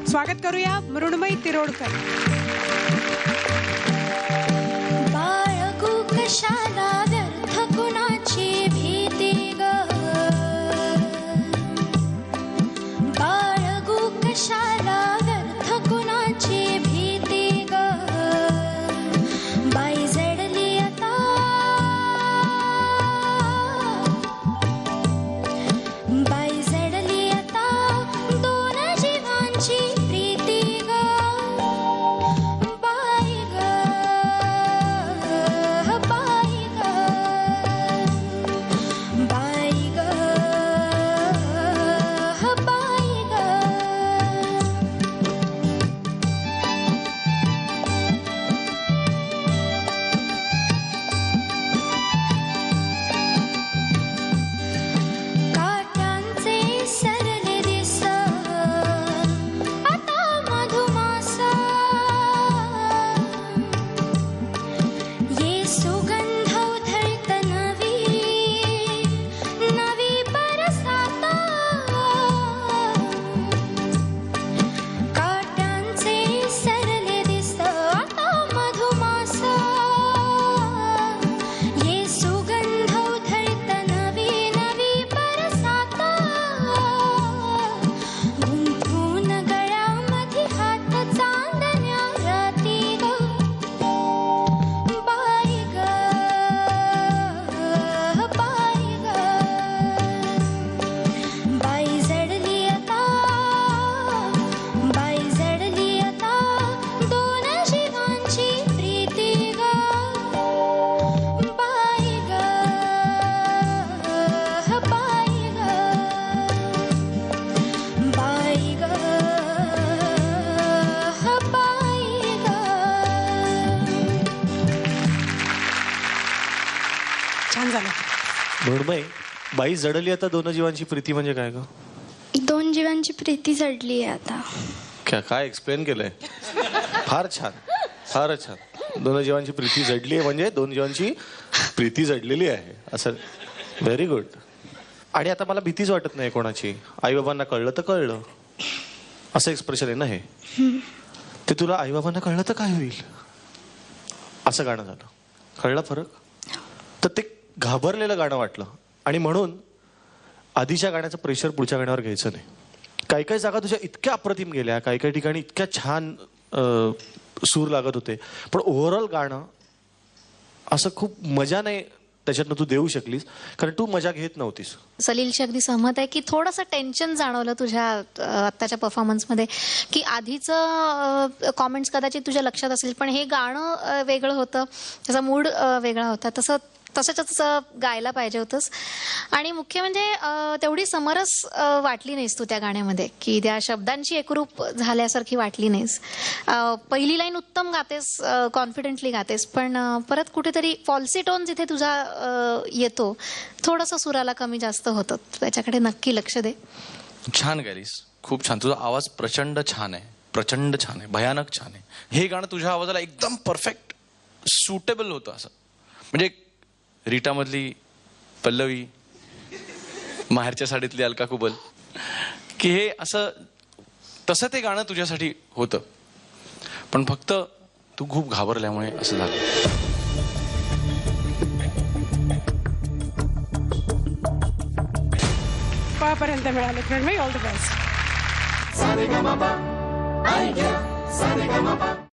स्वागत करूया मृण्मयी तिरोडकर. बाळगू कशाला व्यर्थ कुणाची भीती ग, बाळगू कशाला व्यर्थ कुणाची भीती ग, बाई जडली आता, बाई जडली आता दोन जीवांची प्रीती ग, बाई ग, बाई ग, बाई ग, बाई ग. काट्यांचे सरले दिस आता मधुमास, ये सुगंध उधळत नवी नवी बरसात, काट्यांचे सरले दिस आता मधुमास, ये सुगंध उधळत नवी नवी बरसात, गुंफून गळ्यामध्ये हात चांदण्या राती ग, बाई ग, बाई ग, बाई जडली आता, बाई जडली आता दोन जीवांची प्रीती ग, बाई ग, बाई ग, बाई ग, बाई ग. छान झालं. मृण्मयी, बाई जडली आता दोन जीवांची प्रीती म्हणजे काय ग? दोन जीवांची प्रीती जडली आहे आता. काय एक्सप्लेन केलंय? फार छान, फारच छान. दोन जीवांची प्रीती जडली आहे म्हणजे दोन जीवांची प्रीती जडलेली आहे असं. Very good. आणि आता मला भीतीच वाटत नाही कोणाची. आईबाबांना कळलं तर कळलं असं एक्सप्रेशन आहे ना हे. ते तुला आईबाबांना कळलं तर काय होईल असं गाणं झालं. कळलं फरक? तर ते घाबरलेलं गाणं वाटलं आणि म्हणून आधीच्या गाण्याचं प्रेशर पुढच्या गाण्यावर घ्यायचं नाही. काही काही जागा तुझ्या इतक्या अप्रतिम गेल्या, काही काही ठिकाणी इतक्या छान सूर लागत होते, पण ओव्हरऑल गाणं असं खूप मजा नाही त्याच्यातनं तू देऊ शकलीस कारण तू मजा घेत नव्हतीस. सलीलशी अगदी सहमत आहे की थोडंसं टेन्शन जाणवलं तुझ्या आत्ताच्या परफॉर्मन्समध्ये, की आधीचं कॉमेंट्स कदाचित तुझ्या लक्षात असेल पण हे गाणं वेगळं होतं, त्याचा मूड वेगळा होता, तसं गायला पाहिजे होतंस. आणि मुख्य म्हणजे तेवढी समरस वाटली नाहीस तू त्या गाण्यामध्ये, की त्या शब्दांची एकरूप झाल्यासारखी वाटली नाहीस. पहिली लाईन उत्तम गातेस, कॉन्फिडेंटली गातेस, पण परत कुठेतरी फॉल्सी टोन जिथे तुझा येतो थोडंसं सुराला कमी जास्त होतं. त्याच्याकडे नक्की लक्ष दे. छान गायलीस, खूप छान. तुझा आवाज प्रचंड छान आहे, प्रचंड छान आहे, भयानक छान आहे. हे गाणं तुझ्या आवाजाला एकदम परफेक्ट सुटेबल होतं. असं म्हणजे रीटामधली पल्लवी, माहेरच्या साडीतली अलका कुबल, की हे असं तसं ते गाणं तुझ्यासाठी होतं, पण फक्त तू खूप घाबरल्यामुळे असं झालं. पर्यंत मिळाले मृण्मयी. All the best.